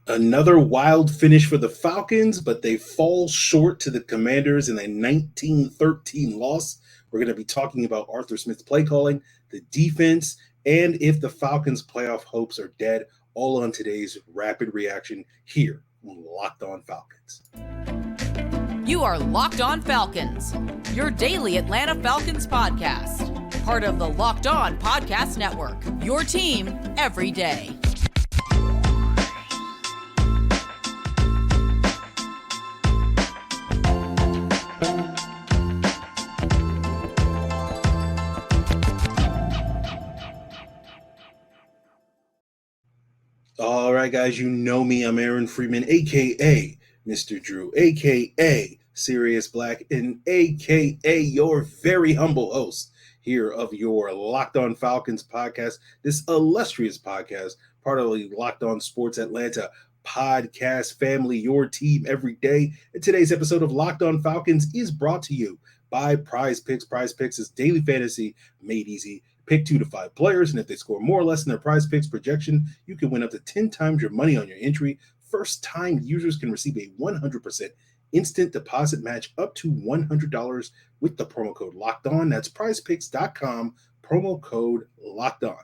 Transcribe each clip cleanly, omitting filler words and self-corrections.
Another wild finish for the Falcons, but they fall short to the Commanders in a 19-13 loss. We're going to be talking about Arthur Smith's play calling, the defense, and if the Falcons' playoff hopes are dead, all on today's rapid reaction here on Locked On Falcons. You are Locked On Falcons, your daily Atlanta Falcons podcast. Part of the Locked On Podcast Network, your team every day. All right, guys, you know me. I'm Aaron Freeman, a.k.a. Mr. Drew, a.k.a. Sirius Black, and a.k.a. your very humble host here of your Locked On Falcons podcast, this illustrious podcast, part of the Locked On Sports Atlanta podcast family, your team every day. And today's episode of Locked On Falcons is brought to you by Prize Picks. Prize Picks is daily fantasy made easy. Pick 2 to 5 players, and if they score more or less than their Prize Picks projection, you can win up to 10 times your money on your entry. First-time users can receive a 100% instant deposit match up to $100 with the promo code Locked On. That's prizepicks.com, promo code Locked On.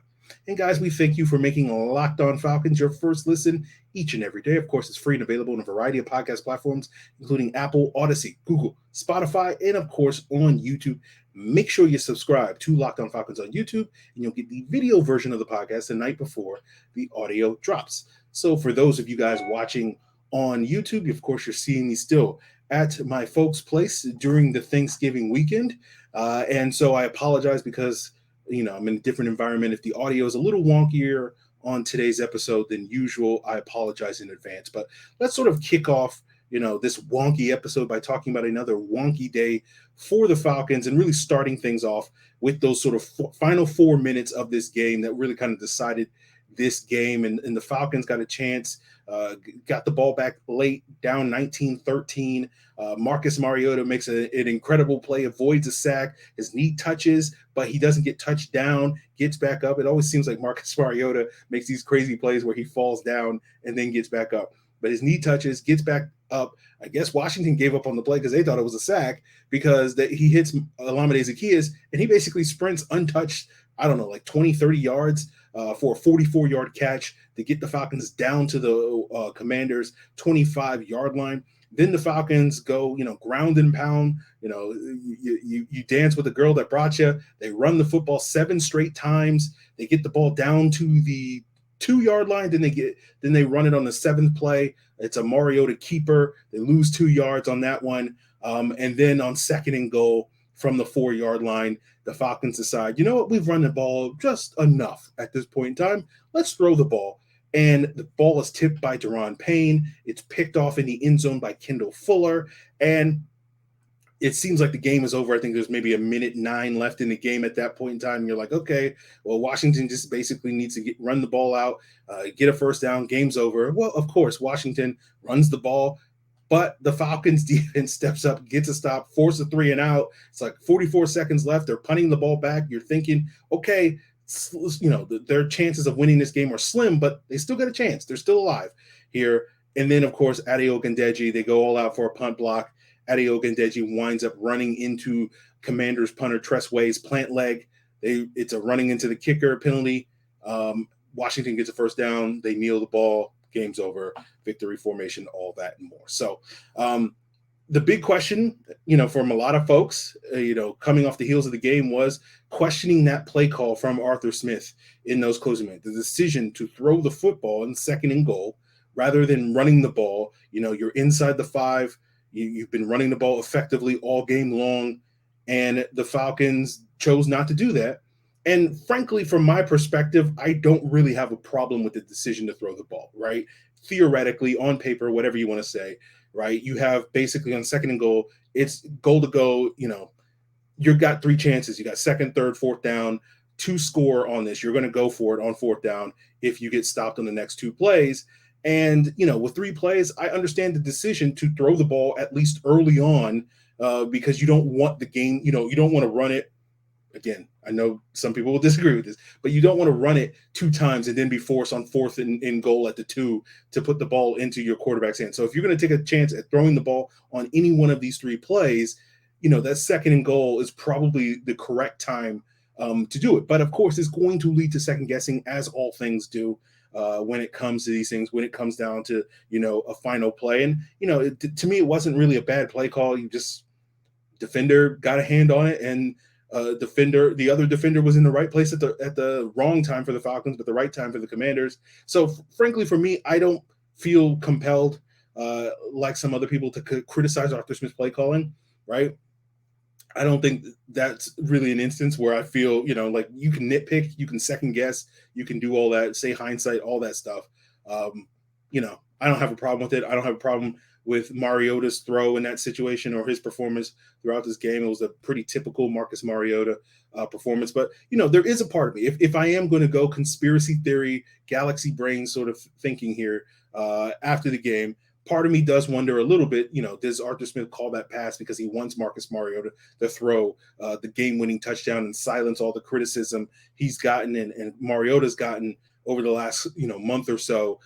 And guys, we thank you for making Locked On Falcons your first listen each and every day. Of course, it's free and available on a variety of podcast platforms, including Apple, Odyssey, Google, Spotify, and of course on YouTube. Make sure you subscribe to Locked On Falcons on YouTube, and you'll get the video version of the podcast the night before the audio drops. So for those of you guys watching on YouTube, of course, you're seeing me still at my folks' place during the Thanksgiving weekend. And so I apologize because, I'm in a different environment. If the audio is a little wonkier on today's episode than usual, I apologize in advance. But let's sort of kick off this wonky episode by talking about another wonky day for the Falcons and really starting things off with those sort of final 4 minutes of this game that really kind of decided this game. And the Falcons got a chance, got the ball back late, down 19-13. Marcus Mariota makes an incredible play, avoids a sack. His knee touches, but he doesn't get touched down, gets back up. It always seems like Marcus Mariota makes these crazy plays where he falls down and then gets back up. But his knee touches, gets back up. I guess Washington gave up on the play because they thought it was a sack because he hits Olamide Zaccheaus, and he basically sprints untouched, like 20, 30 yards for a 44-yard catch to get the Falcons down to the Commanders' 25-yard line. Then the Falcons go, ground and pound. You dance with the girl that brought you. They run the football 7 straight times. They get the ball down to the 2-yard line. Then they run it on the 7th play. It's a Mariota keeper. They lose 2 yards on that one. And then on 2nd and goal from the 4-yard line, the Falcons decide, we've run the ball just enough at this point in time. Let's throw the ball. And the ball is tipped by Daron Payne. It's picked off in the end zone by Kendall Fuller. And it seems like the game is over. I think there's maybe 1:09 left in the game at that point in time. And you're like, okay, well, Washington just basically needs to run the ball out, get a first down, game's over. Well, of course, Washington runs the ball, but the Falcons defense steps up, gets a stop, force a 3 and out. It's like 44 seconds left. They're punting the ball back. You're thinking, okay, their chances of winning this game are slim, but they still got a chance. They're still alive here. And then, of course, Ade Ogundeji, they go all out for a punt block. Ade Ogundeji winds up running into Commanders punter Tress Way's plant leg. It's a running into the kicker penalty. Washington gets a first down. They kneel the ball. Game's over. Victory formation, all that and more. So the big question, from a lot of folks, coming off the heels of the game was questioning that play call from Arthur Smith in those closing minutes. The decision to throw the football in 2nd and goal rather than running the ball. You're inside the 5. You've been running the ball effectively all game long, and the Falcons chose not to do that. And frankly, from my perspective, I don't really have a problem with the decision to throw the ball, right? Theoretically, on paper, whatever you want to say, right? You have basically on 2nd and goal, it's goal to go, you've got 3 chances. You got 2nd, 3rd, 4th down to score on this. You're going to go for it on 4th down if you get stopped on the next 2 plays. And, with 3 plays, I understand the decision to throw the ball at least early on because you don't want the game, you don't want to run it again, I know some people will disagree with this, but you don't want to run it 2 times and then be forced on 4th and goal at the 2 to put the ball into your quarterback's hand. So if you're going to take a chance at throwing the ball on any one of these 3 plays, that 2nd and goal is probably the correct time to do it. But of course, it's going to lead to second guessing, as all things do. When it comes to these things, when it comes down to, a final play. And, to me, it wasn't really a bad play call. You just, defender got a hand on it, and the other defender was in the right place at the wrong time for the Falcons, but the right time for the Commanders. So frankly, for me, I don't feel compelled, like some other people, to criticize Arthur Smith's play calling, right? I don't think that's really an instance where I feel, like you can nitpick, you can second guess, you can do all that, say hindsight, all that stuff. I don't have a problem with it. I don't have a problem with Mariota's throw in that situation or his performance throughout this game. It was a pretty typical Marcus Mariota performance. But, there is a part of me, if I am going to go conspiracy theory, galaxy brain sort of thinking here after the game, part of me does wonder a little bit, does Arthur Smith call that pass because he wants Marcus Mariota to throw the game-winning touchdown and silence all the criticism he's gotten and Mariota's gotten over the last, month or so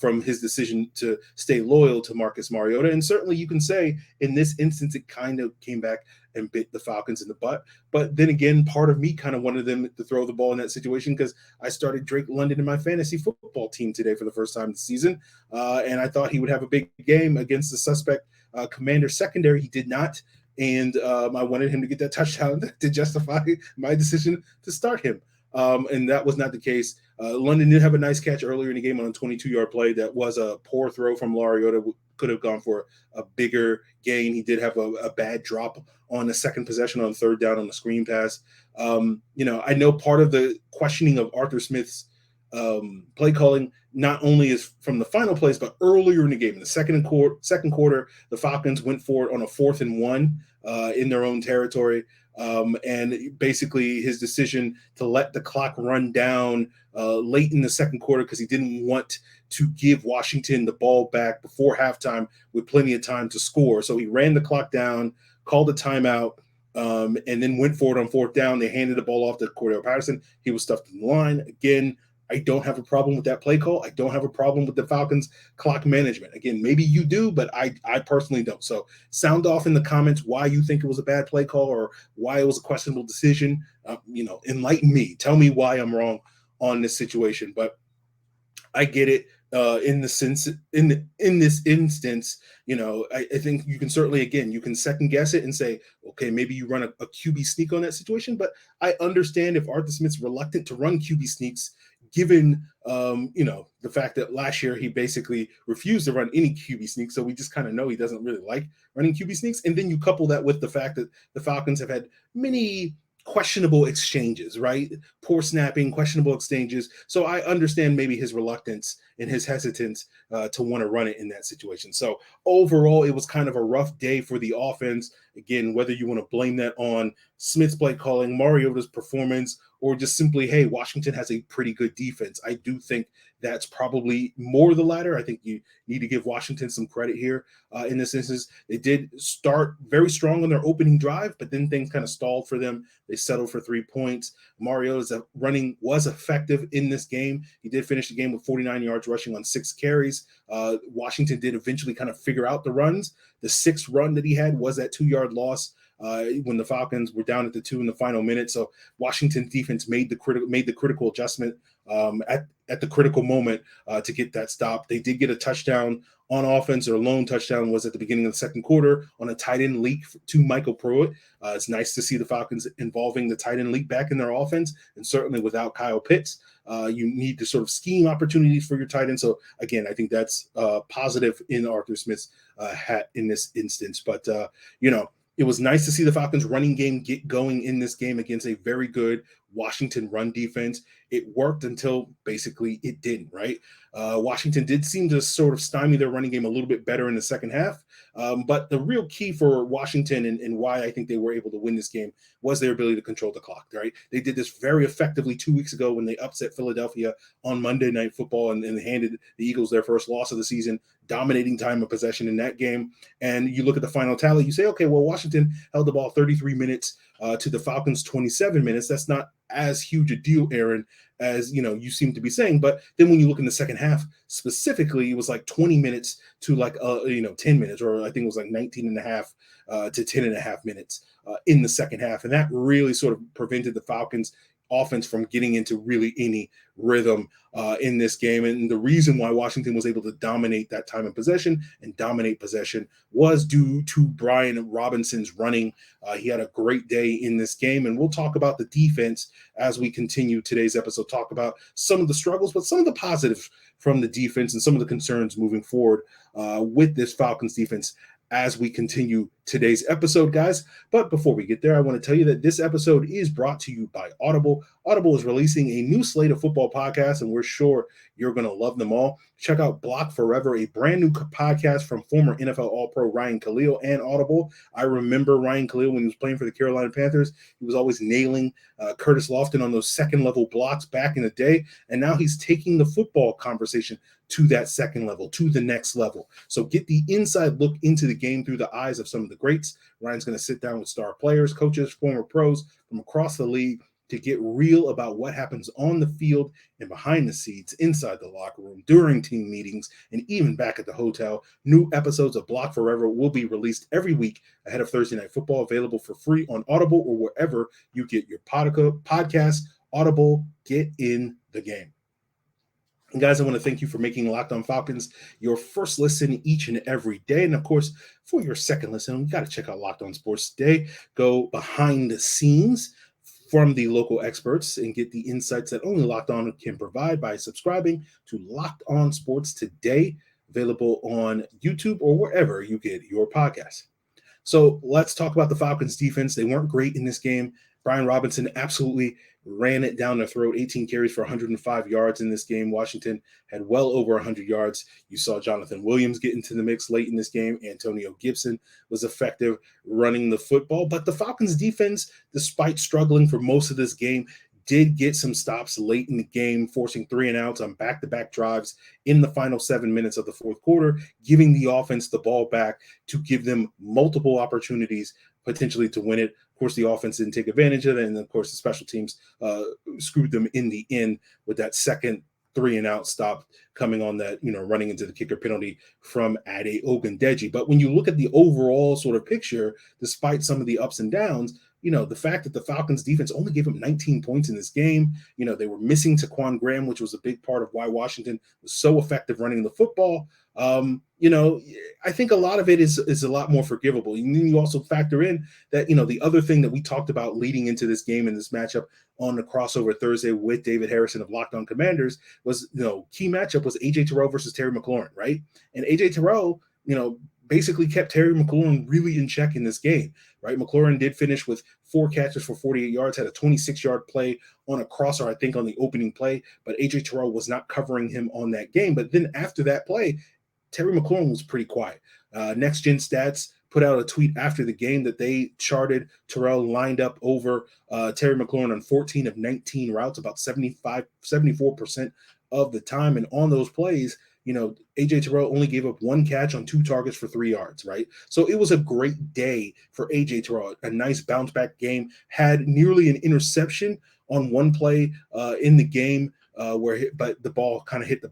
from his decision to stay loyal to Marcus Mariota. And certainly you can say in this instance, it kind of came back and bit the Falcons in the butt. But then again, part of me kind of wanted them to throw the ball in that situation because I started Drake London in my fantasy football team today for the first time this season. And I thought he would have a big game against the suspect Commander secondary. He did not. And I wanted him to get that touchdown to justify my decision to start him. And that was not the case. London did have a nice catch earlier in the game on a 22-yard play. That was a poor throw from Mariota. Could have gone for a bigger gain. He did have a bad drop on the second possession on 3rd down on the screen pass. I know part of the questioning of Arthur Smith's play calling not only is from the final plays, but earlier in the game, in the second quarter, the Falcons went for it on a 4th and 1 in their own territory. And basically his decision to let the clock run down late in the second quarter because he didn't want to give Washington the ball back before halftime with plenty of time to score. So he ran the clock down, called a timeout, and then went for it on 4th down. They handed the ball off to Cordell Patterson. He was stuffed in the line. Again, I don't have a problem with that play call. I don't have a problem with the Falcons' clock management. Again, maybe you do, but I personally don't. So sound off in the comments why you think it was a bad play call or why it was a questionable decision. Enlighten me. Tell me why I'm wrong on this situation. But I get it. In this instance, I think you can certainly, again, you can second guess it and say, okay, maybe you run a QB sneak on that situation. But I understand if Arthur Smith's reluctant to run QB sneaks, given the fact that last year he basically refused to run any QB sneaks. So we just kind of know he doesn't really like running QB sneaks. And then you couple that with the fact that the Falcons have had many questionable exchanges, right? Poor snapping, questionable exchanges. So I understand maybe his reluctance and his hesitance to want to run it in that situation. So overall, it was kind of a rough day for the offense. Again, whether you want to blame that on Smith's play calling, Mariota's performance, or just simply, hey, Washington has a pretty good defense. I do think that's probably more the latter. I think you need to give Washington some credit here in this instance. They did start very strong on their opening drive, but then things kind of stalled for them. They settled for 3 points. Mariota's running was effective in this game. He did finish the game with 49 yards rushing on 6 carries. Washington did eventually kind of figure out the runs. The 6th run that he had was that 2-yard loss when the Falcons were down at the 2 in the final minute. So Washington's defense made the critical adjustment at the critical moment to get that stop. They did get a touchdown on offense. Their lone touchdown was at the beginning of the second quarter on a tight end leak to Michael Pruitt. It's nice to see the Falcons involving the tight end leak back in their offense, and certainly without Kyle Pitts. You need to sort of scheme opportunities for your tight end. So again, I think that's positive in Arthur Smith's hat in this instance. But it was nice to see the Falcons running game get going in this game against a very good Washington run defense. It worked until basically it didn't, right? Washington did seem to sort of stymie their running game a little bit better in the second half. But the real key for Washington and why I think they were able to win this game was their ability to control the clock, right? They did this very effectively 2 weeks ago when they upset Philadelphia on Monday Night Football and handed the Eagles their first loss of the season, dominating time of possession in that game. And you look at the final tally, you say, okay, well, Washington held the ball 33 minutes to the Falcons 27 minutes. That's not as huge a deal, Aaron, as you seem to be saying. But then when you look in the second half specifically, it was like 20 minutes to like 10 minutes, or I think it was like 19 and a half to 10 and a half minutes in the second half. And that really sort of prevented the Falcons offense from getting into really any rhythm in this game. And the reason why Washington was able to dominate that time of possession and dominate possession was due to Brian Robinson's running. He had a great day in this game, and we'll talk about the defense as we continue today's episode, talk about some of the struggles, but some of the positives from the defense and some of the concerns moving forward with this Falcons defense as we continue today's episode, guys. But before we get there, I want to tell you that this episode is brought to you by Audible. Audible is releasing a new slate of football podcasts, and we're sure you're going to love them all. Check out Block Forever, a brand new podcast from former NFL All-Pro Ryan Khalil and Audible. I remember Ryan Khalil when he was playing for the Carolina Panthers. He was always nailing Curtis Lofton on those second-level blocks back in the day, and now he's taking the football conversation to that second level, to the next level. So get the inside look into the game through the eyes of some of the greats. Ryan's going to sit down with star players, coaches, former pros from across the league to get real about what happens on the field and behind the scenes, inside the locker room, during team meetings, and even back at the hotel. New episodes of Block Forever will be released every week ahead of Thursday Night Football, available for free on Audible or wherever you get your podcast. Audible, get in the game. And guys, I want to thank you for making Locked On Falcons your first listen each and every day. And of course, for your second listen, you got to check out Locked On Sports Today. Go behind the scenes from the local experts and get the insights that only Locked On can provide by subscribing to Locked On Sports Today, available on YouTube or wherever you get your podcasts. So let's talk about the Falcons defense. They weren't great in this game. Brian Robinson absolutely ran it down their throat, 18 carries for 105 yards in this game. Washington had well over 100 yards. You saw Jonathan Williams get into the mix late in this game. Antonio Gibson was effective running the football. But the Falcons defense, despite struggling for most of this game, did get some stops late in the game, forcing 3 and outs on back-to-back drives in the final 7 minutes of the fourth quarter, giving the offense the ball back to give them multiple opportunities potentially to win it. Of course, the offense didn't take advantage of it, and of course, the special teams screwed them in the end with that second 3 and out stop coming on that, running into the kicker penalty from Ade Ogundeji. But when you look at the overall sort of picture, despite some of the ups and downs, the fact that the Falcons defense only gave up 19 points in this game, they were missing Taquan Graham, which was a big part of why Washington was so effective running the football. I think a lot of it is a lot more forgivable. And then you also factor in that, the other thing that we talked about leading into this game and this matchup on the crossover Thursday with David Harrison of Locked On Commanders was, key matchup was AJ Terrell versus Terry McLaurin, right? And AJ Terrell, basically kept Terry McLaurin really in check in this game, right? McLaurin did finish with 4 catches for 48 yards, had a 26-yard play on a crosser, I think, on the opening play, but AJ Terrell was not covering him on that game. But then after that play, Terry McLaurin was pretty quiet. Next Gen Stats put out a tweet after the game that they charted Terrell lined up over Terry McLaurin on 14 of 19 routes, about 74% of the time. And on those plays, AJ Terrell only gave up 1 catch on 2 targets for 3 yards, right? So it was a great day for AJ Terrell, a nice bounce back game, had nearly an interception on one play in the game but the ball kind of hit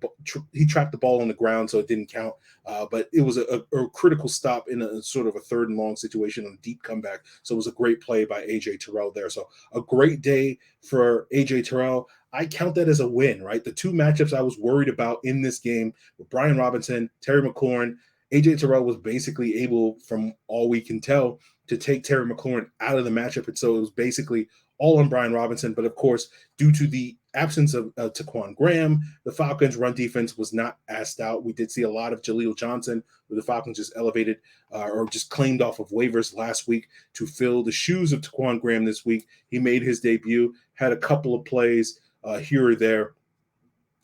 he tracked the ball on the ground, so it didn't count. But it was a critical stop in a sort of a 3rd and long situation on a deep comeback. So it was a great play by AJ Terrell there. So a great day for AJ Terrell. I count that as a win, right? The 2 matchups I was worried about in this game with Brian Robinson, Terry McLaurin, AJ Terrell was basically able, from all we can tell, to take Terry McLaurin out of the matchup. And so it was basically all on Brian Robinson. But of course, due to the absence of Taquan Graham, the Falcons' run defense was not as stout. We did see a lot of Jaleel Johnson, who the Falcons just elevated or just claimed off of waivers last week to fill the shoes of Taquan Graham this week. He made his debut, had a couple of plays here or there.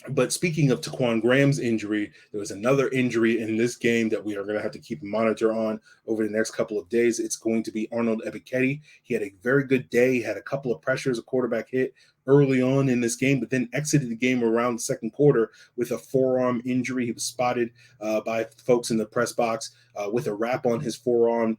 But speaking of Taquan Graham's injury, there was another injury in this game that we are going to have to keep a monitor on over the next couple of days. It's going to be Arnold Ebiketie. He had a very good day. He had a couple of pressures, a quarterback hit early on in this game, but then exited the game around the second quarter with a forearm injury. He was spotted by folks in the press box with a wrap on his forearm.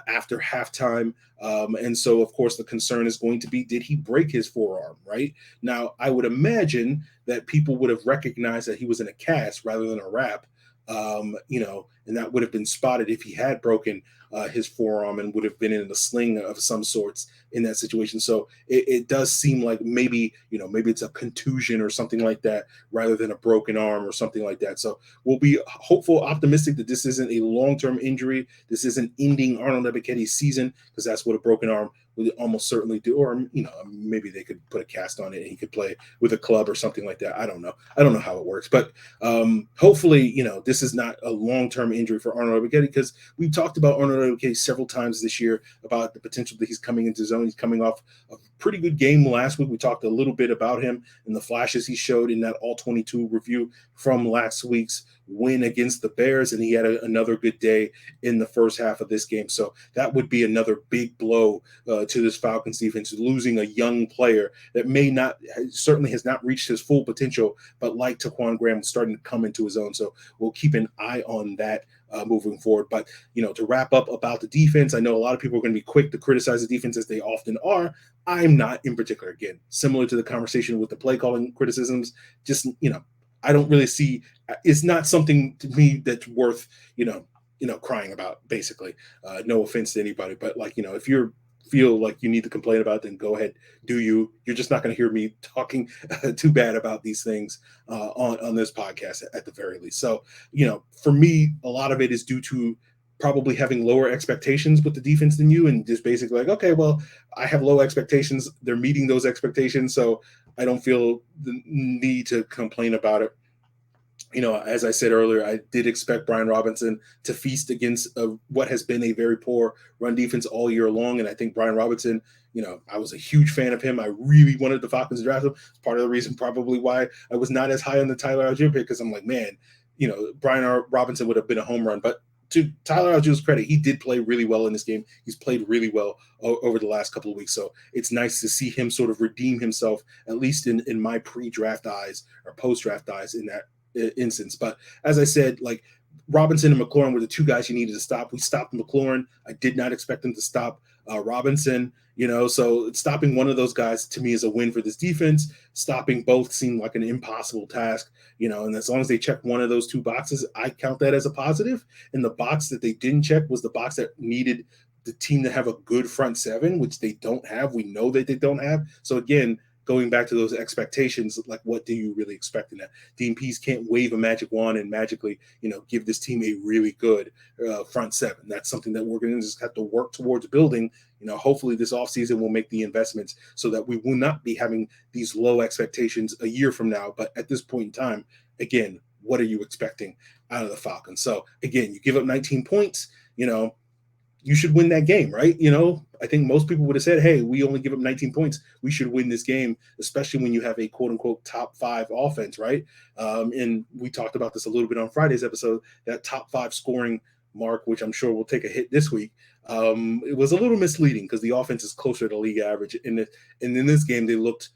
after halftime. And so, of course, the concern is going to be, did he break his forearm, right? Now, I would imagine that people would have recognized that he was in a cast rather than a wrap, and that would have been spotted if he had broken his forearm and would have been in a sling of some sorts in that situation. So it does seem like maybe it's a contusion or something like that rather than a broken arm or something like that. So we'll be hopeful, optimistic that this isn't a long-term injury. This isn't ending Arnold Ebiketie's season, because that's what a broken arm would almost certainly do. Or, maybe they could put a cast on it and he could play with a club or something like that. I don't know how it works, but hopefully, this is not a long-term injury for Arnold Ebiketie, because we've talked about Arnold Ebiketie several times this year about the potential that he's coming into zone. He's coming off a pretty good game last week. We talked a little bit about him and the flashes he showed in that all-22 review from last week's win against the Bears, and he had another good day in the first half of this game. So that would be another big blow to this Falcons defense, losing a young player that certainly has not reached his full potential, but like Taquan Graham, starting to come into his own. So we'll keep an eye on that moving forward. But, to wrap up about the defense, I know a lot of people are going to be quick to criticize the defense, as they often are. I'm not, in particular. Again, similar to the conversation with the play calling criticisms, just, I don't really see, it's not something to me that's worth, crying about, basically. No offense to anybody, but if you feel like you need to complain about it, then go ahead, do you. You're just not going to hear me talking too bad about these things on this podcast at the very least. So, for me, a lot of it is due to probably having lower expectations with the defense than you, and just basically like, okay, well, I have low expectations. They're meeting those expectations, so I don't feel the need to complain about it. As I said earlier, I did expect Brian Robinson to feast against what has been a very poor run defense all year long. And I think Brian Robinson, I was a huge fan of him. I really wanted the Falcons to draft him. It's part of the reason probably why I was not as high on the Tyler Algier pick, because I'm like, man, Brian Robinson would have been a home run. But to Tyler Algier's credit, he did play really well in this game. He's played really well over the last couple of weeks. So it's nice to see him sort of redeem himself, at least in my pre-draft eyes or post-draft eyes in that instance. But as I said, Robinson and McLaurin were the two guys you needed to stop. We stopped McLaurin. I did not expect them to stop Robinson, so stopping one of those guys to me is a win for this defense. Stopping both seemed like an impossible task, and as long as they check one of those two boxes, I count that as a positive. And the box that they didn't check was the box that needed the team to have a good front seven, which they don't have. We know that they don't have. So again, going back to those expectations, like, what do you really expect in that? Dean Pease can't wave a magic wand and magically, give this team a really good front seven. That's something that we're going to just have to work towards building. Hopefully this offseason will make the investments so that we will not be having these low expectations a year from now. But at this point in time, again, what are you expecting out of the Falcons? So again, you give up 19 points, you should win that game, right? I think most people would have said, hey, we only give up 19 points. We should win this game, especially when you have a quote unquote top 5 offense, right? And we talked about this a little bit on Friday's episode, that top 5 scoring mark, which I'm sure will take a hit this week. It was a little misleading because the offense is closer to league average. And in this game, they looked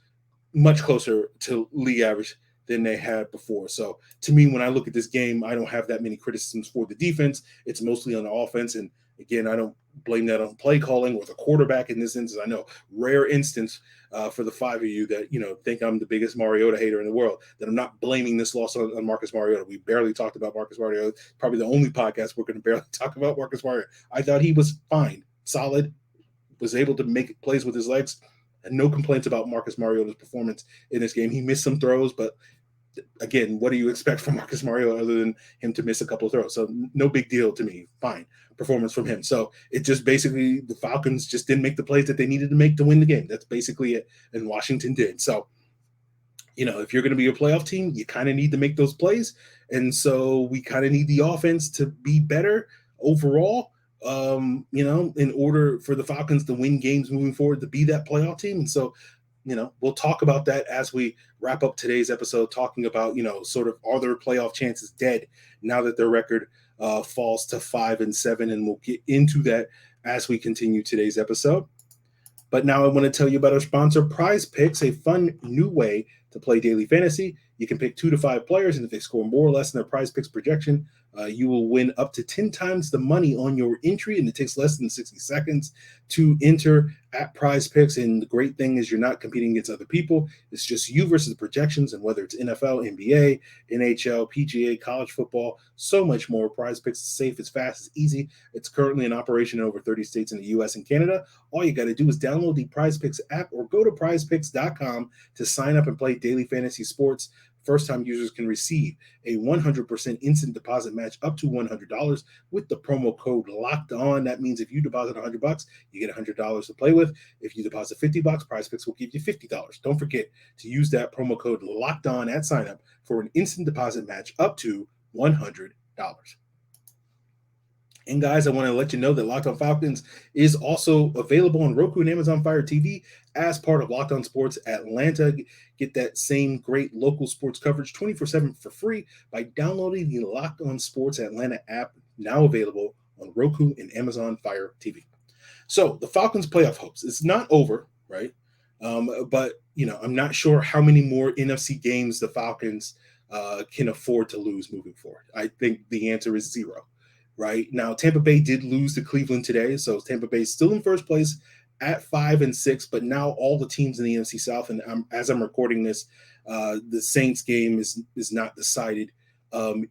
much closer to league average than they had before. So to me, when I look at this game, I don't have that many criticisms for the defense. It's mostly on the offense. And again, I don't blame that on play calling or the quarterback in this instance. I know, rare instance for the 5 of you that, think I'm the biggest Mariota hater in the world, that I'm not blaming this loss on Marcus Mariota. We barely talked about Marcus Mariota. Probably the only podcast we're going to barely talk about Marcus Mariota. I thought he was fine, solid, was able to make plays with his legs, and no complaints about Marcus Mariota's performance in this game. He missed some throws, but again, what do you expect from Marcus Mariota other than him to miss a couple of throws? So no big deal to me. Fine performance from him. So it just basically, the Falcons just didn't make the plays that they needed to make to win the game. That's basically it. And Washington did. So, if you're going to be a playoff team, you kind of need to make those plays. And so we kind of need the offense to be better overall, in order for the Falcons to win games moving forward, to be that playoff team. And so, we'll talk about that as we wrap up today's episode, talking about, sort of, are their playoff chances dead now that their record falls to 5-7, and we'll get into that as we continue today's episode. But now I want to tell you about our sponsor, Prize Picks, a fun new way to play daily fantasy. You can pick 2 to 5 players, and if they score more or less than their Prize Picks projection, You will win up to 10 times the money on your entry, and it takes less than 60 seconds to enter at Prize Picks. And the great thing is you're not competing against other people. It's just you versus the projections, and whether it's NFL, NBA, NHL, PGA, college football, so much more. Prize Picks is safe, it's fast, it's easy. It's currently in operation in over 30 states in the U.S. and Canada. All you got to do is download the Prize Picks app or go to prizepicks.com to sign up and play daily fantasy sports. First-time users can receive a 100% instant deposit match up to $100 with the promo code Locked On. That means if you deposit $100, you get $100 to play with. If you deposit $50, Prize Picks will give you $50. Don't forget to use that promo code Locked On at sign up for an instant deposit match up to $100. And guys, I want to let you know that Locked On Falcons is also available on Roku and Amazon Fire TV as part of Locked On Sports Atlanta. Get that same great local sports coverage 24/7 for free by downloading the Locked On Sports Atlanta app, now available on Roku and Amazon Fire TV. So the Falcons' playoff hopes, it's not over, right? But, I'm not sure how many more NFC games the Falcons can afford to lose moving forward. I think the answer is 0. Right now, Tampa Bay did lose to Cleveland today, so Tampa Bay is still in first place at 5-6. But now all the teams in the NFC South, and as I'm recording this, the Saints game is not decided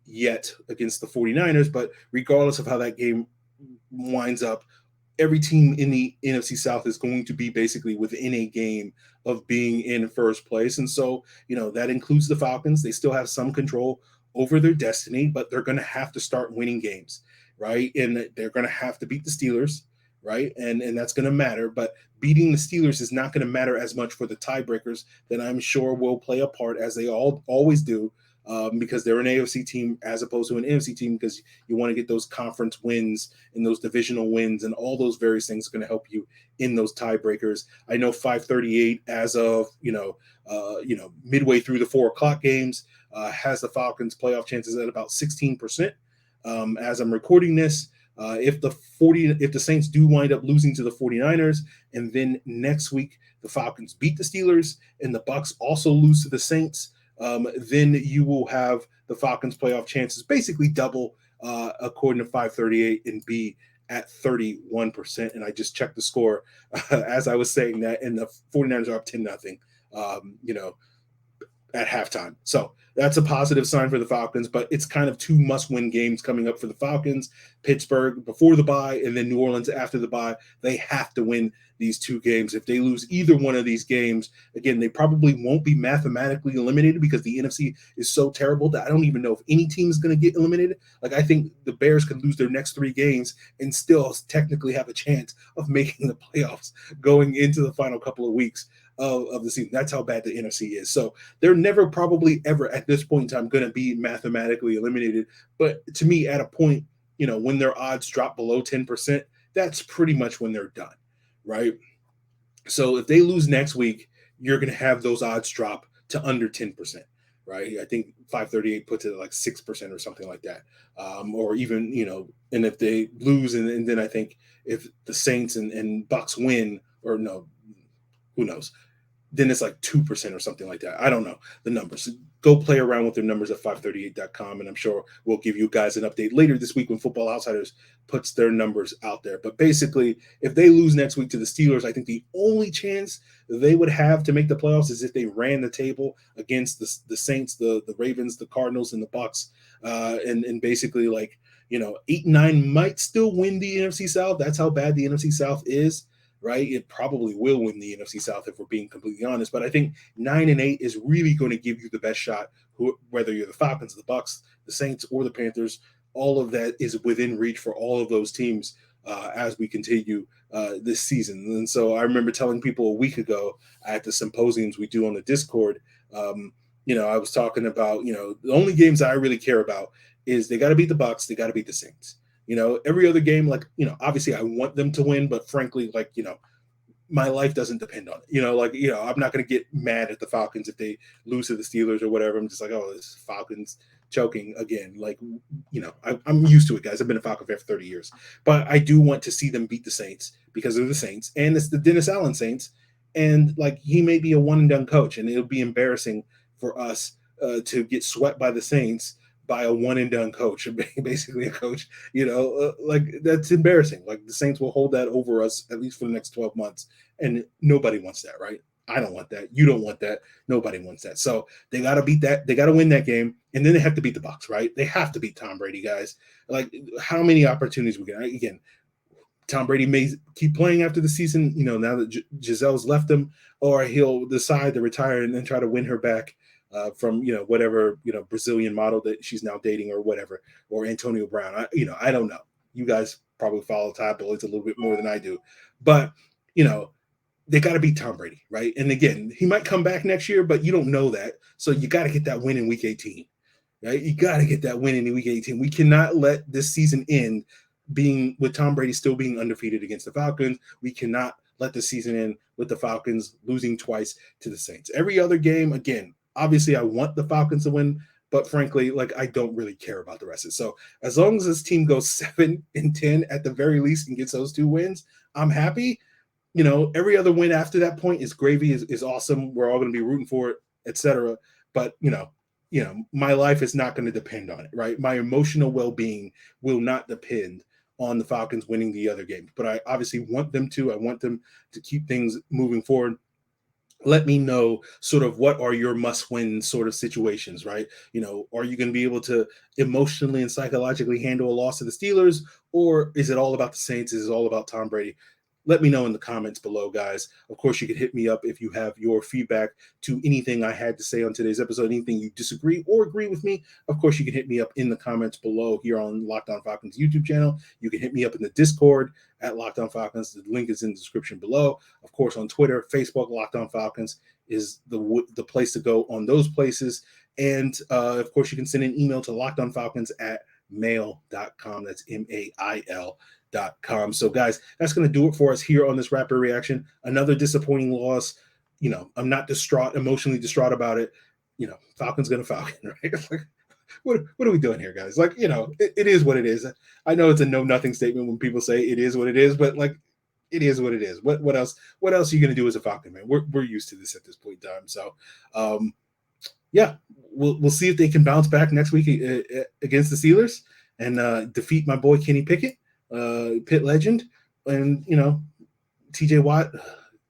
yet against the 49ers. But regardless of how that game winds up, every team in the NFC South is going to be basically within a game of being in first place, and so that includes the Falcons. They still have some control over their destiny, but they're going to have to start winning games, right? And they're going to have to beat the Steelers, right? And that's going to matter, but beating the Steelers is not going to matter as much for the tiebreakers that I'm sure will play a part, as they always do, because they're an AFC team as opposed to an NFC team, because you want to get those conference wins and those divisional wins and all those various things are going to help you in those tiebreakers. I know 538 as of, midway through the 4:00 games, has the Falcons playoff chances at about 16%. As I'm recording this, if the Saints do wind up losing to the 49ers, and then next week the Falcons beat the Steelers and the Bucs also lose to the Saints, then you will have the Falcons playoff chances basically double, according to 538, and be at 31%. And I just checked the score as I was saying that, and the 49ers are up 10-0, at halftime. So that's a positive sign for the Falcons, but it's kind of 2 must-win games coming up for the Falcons. Pittsburgh before the bye, and then New Orleans after the bye. They have to win these 2 games. If they lose either one of these games, again, they probably won't be mathematically eliminated because the NFC is so terrible that I don't even know if any team is going to get eliminated. Like, I think the Bears could lose their next 3 games and still technically have a chance of making the playoffs going into the final couple of weeks of the season. That's how bad the NFC is. So they're never probably ever at this point in time going to be mathematically eliminated. But to me, at a point, when their odds drop below 10%, that's pretty much when they're done, right? So if they lose next week, you're going to have those odds drop to under 10%, right? I think 538 puts it at like 6% or something like that. Or even, and if they lose, and then I think if the Saints and Bucs win, or no, who knows? Then it's like 2% or something like that. I don't know the numbers. So go play around with their numbers at 538.com, and I'm sure we'll give you guys an update later this week when Football Outsiders puts their numbers out there. But basically, if they lose next week to the Steelers, I think the only chance they would have to make the playoffs is if they ran the table against the Saints, the Ravens, the Cardinals, and the Bucs, and basically 8-9 might still win the NFC South. That's how bad the NFC South is. Right, it probably will win the NFC South if we're being completely honest. But I think 9-8 is really going to give you the best shot. Whether you're the Falcons, the Bucs, the Saints, or the Panthers, all of that is within reach for all of those teams as we continue this season. And so I remember telling people a week ago at the symposiums we do on the Discord. I was talking about the only games I really care about is they got to beat the Bucs, they got to beat the Saints. Every other game, obviously I want them to win, but frankly, my life doesn't depend on it. I'm not going to get mad at the Falcons if they lose to the Steelers or whatever. I'm just like, oh, this Falcons choking again. I'm used to it, guys. I've been a Falcon fan for 30 years. But I do want to see them beat the Saints because they're the Saints, and it's the Dennis Allen Saints. And, he may be a one-and-done coach, and it'll be embarrassing for us to get swept by the Saints. by a one and done coach, basically a coach, like that's embarrassing. Like the Saints will hold that over us at least for the next 12 months. And nobody wants that, right? I don't want that. You don't want that. Nobody wants that. So they got to beat that. They got to win that game. And then they have to beat the Bucs, right? They have to beat Tom Brady, guys. Like how many opportunities we get? Again, Tom Brady may keep playing after the season, now that Gisele's left him, or he'll decide to retire and then try to win her back from, whatever, Brazilian model that she's now dating or whatever, or Antonio Brown. I don't know. You guys probably follow Todd Bowles a little bit more than I do. But, they got to beat Tom Brady, right? And again, he might come back next year, but you don't know that. So you got to get that win in week 18, right? You got to get that win in week 18. We cannot let this season end being with Tom Brady still being undefeated against the Falcons. We cannot let the season end with the Falcons losing twice to the Saints. Every other game, again, obviously I want the Falcons to win, but frankly, like I don't really care about the rest of it. So as long as this team goes 7-10 at the very least and gets those 2 wins, I'm happy. Every other win after that point is gravy, is awesome. We're all going to be rooting for it, etc. But, my life is not going to depend on it, right? My emotional well-being will not depend on the Falcons winning the other games. But I obviously want them to. I want them to keep things moving forward. Let me know sort of what are your must-win sort of situations, right? Are you going to be able to emotionally and psychologically handle a loss to the Steelers, or is it all about the Saints? Is it all about Tom Brady? Let me know in the comments below, guys. Of course, you can hit me up if you have your feedback to anything I had to say on today's episode, anything you disagree or agree with me. Of course, you can hit me up in the comments below here on Locked On Falcons YouTube channel. You can hit me up in the Discord at Locked On Falcons. The link is in the description below. Of course, on Twitter, Facebook, Locked On Falcons is the place to go on those places. And, of course, you can send an email to lockedonfalcons@mail.com. That's MAIL.com. So guys, that's going to do it for us here on this rapid reaction. Another disappointing loss. I'm not emotionally distraught about it. Falcon's going to Falcon, right? Like, what are we doing here, guys? Like, it is what it is. I know it's a no-nothing statement when people say it is what it is, but like, it is what it is. What else are you going to do as a Falcon, man? We're used to this at this point in time. So, yeah, we'll see if they can bounce back next week against the Steelers and defeat my boy Kenny Pickett. Pitt legend, and TJ Watt,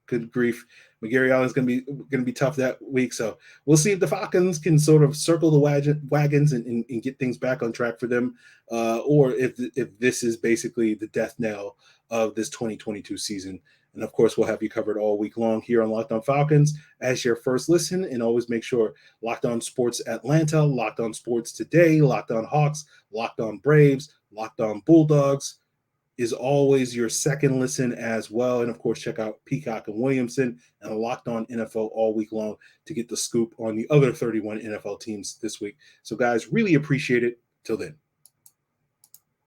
good grief, McGarry Allen's gonna be tough that week. So we'll see if the Falcons can sort of circle the wagons and get things back on track for them, or if this is basically the death knell of this 2022 season. And of course, we'll have you covered all week long here on Locked On Falcons as your first listen. And always make sure Locked On Sports Atlanta, Locked On Sports Today, Locked On Hawks, Locked On Braves, Locked On Bulldogs is always your second listen as well. And of course, check out Peacock and Williamson and Locked On NFL all week long to get the scoop on the other 31 NFL teams this week. So guys, really appreciate it. Till then.